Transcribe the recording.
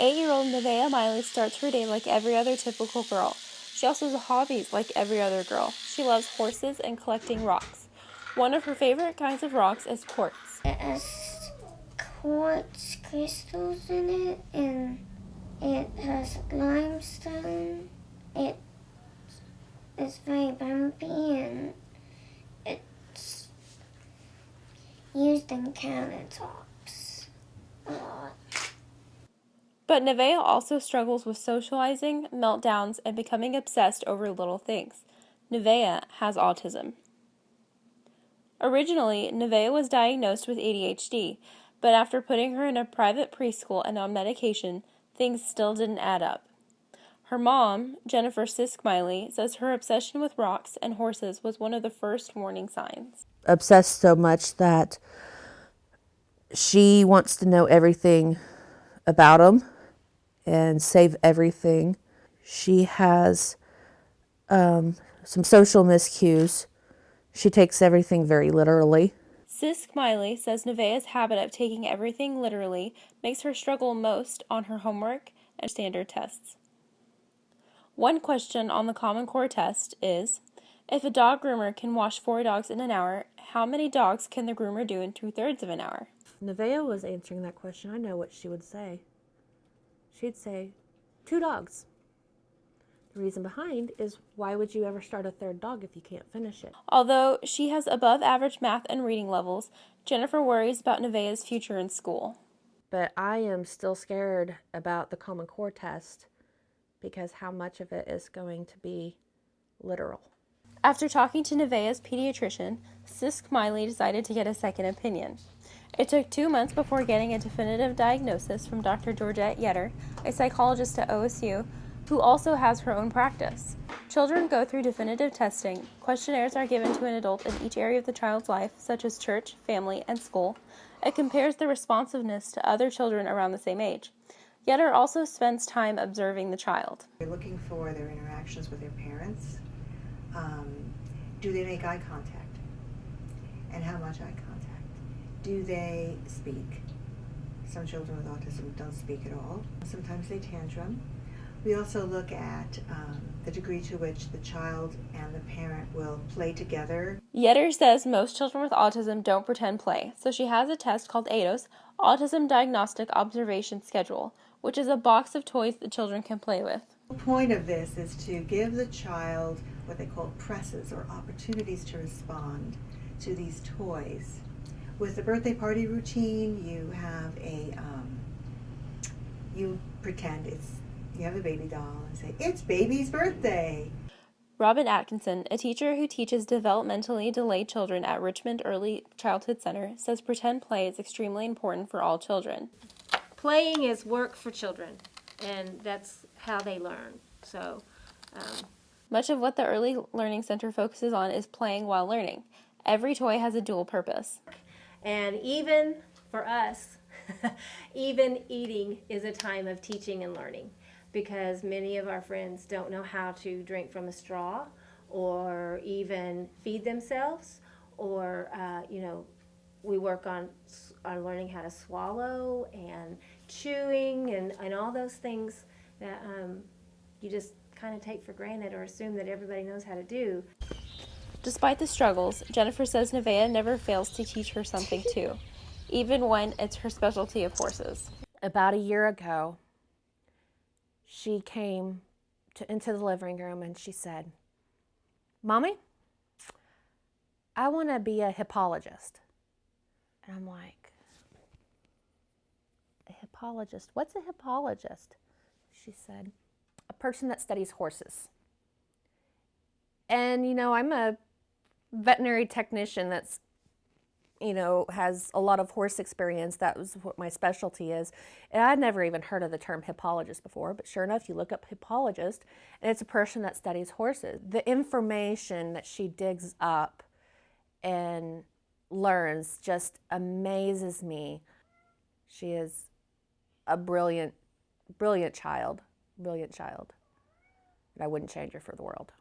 8-year-old Nevaeh Miley starts her day like every other typical girl. She also has hobbies like every other girl. She loves horses and collecting rocks. One of her favorite kinds of rocks is quartz. It has quartz crystals in it, and it has limestone. It's very bumpy, and it's used in countertops a lot. But Nevaeh also struggles with socializing, meltdowns, and becoming obsessed over little things. Nevaeh has autism. Originally, Nevaeh was diagnosed with ADHD, but after putting her in a private preschool and on medication, things still didn't add up. Her mom, Jennifer Sisk Miley, says her obsession with rocks and horses was one of the first warning signs. Obsessed so much that she wants to know everything about them and save everything. She has some social miscues. She takes everything very literally. Sisk Miley says Nevaeh's habit of taking everything literally makes her struggle most on her homework and standard tests. One question on the Common Core test is, if a dog groomer can wash 4 dogs in an hour, how many dogs can the groomer do in 2/3 of an hour? If Nevaeh was answering that question, I know what she would say. She'd say, 2 dogs. The reason behind is, why would you ever start a 3rd dog if you can't finish it? Although she has above average math and reading levels, Jennifer worries about Nevaeh's future in school. But I am still scared about the Common Core test because how much of it is going to be literal. After talking to Nevaeh's pediatrician, Sisk Miley decided to get a second opinion. It took 2 months before getting a definitive diagnosis from Dr. Georgette Yetter, a psychologist at OSU, who also has her own practice. Children go through definitive testing. Questionnaires are given to an adult in each area of the child's life, such as church, family, and school. It compares their responsiveness to other children around the same age. Yetter also spends time observing the child. They're looking for their interactions with their parents. Do they make eye contact? And how much eye contact? Do they speak? Some children with autism don't speak at all. Sometimes they tantrum. We also look at the degree to which the child and the parent will play together. Yetter says most children with autism don't pretend play, so she has a test called ADOS, Autism Diagnostic Observation Schedule, which is a box of toys that children can play with. The point of this is to give the child what they call presses, or opportunities to respond to these toys. With the birthday party routine, you have you pretend you have a baby doll and say, "It's baby's birthday." Robin Atkinson, a teacher who teaches developmentally delayed children at Richmond Early Childhood Center, says pretend play is extremely important for all children. Playing is work for children, and that's how they learn. So, much of what the Early Learning Center focuses on is playing while learning. Every toy has a dual purpose. And even for us, even eating is a time of teaching and learning, because many of our friends don't know how to drink from a straw or even feed themselves, or, we work on learning how to swallow and chewing and all those things that you just kind of take for granted or assume that everybody knows how to do. Despite the struggles, Jennifer says Nevaeh never fails to teach her something too, even when it's her specialty of horses. About a year ago, she came into the living room and she said, "Mommy, I want to be a hippologist." And I'm like, "A hippologist? What's a hippologist?" She said, "A person that studies horses." And, I'm a veterinary technician that's, has a lot of horse experience. That was what my specialty is. And I'd never even heard of the term hippologist before, but sure enough, you look up hippologist, and it's a person that studies horses. The information that she digs up and learns just amazes me. She is a brilliant child, and I wouldn't change her for the world.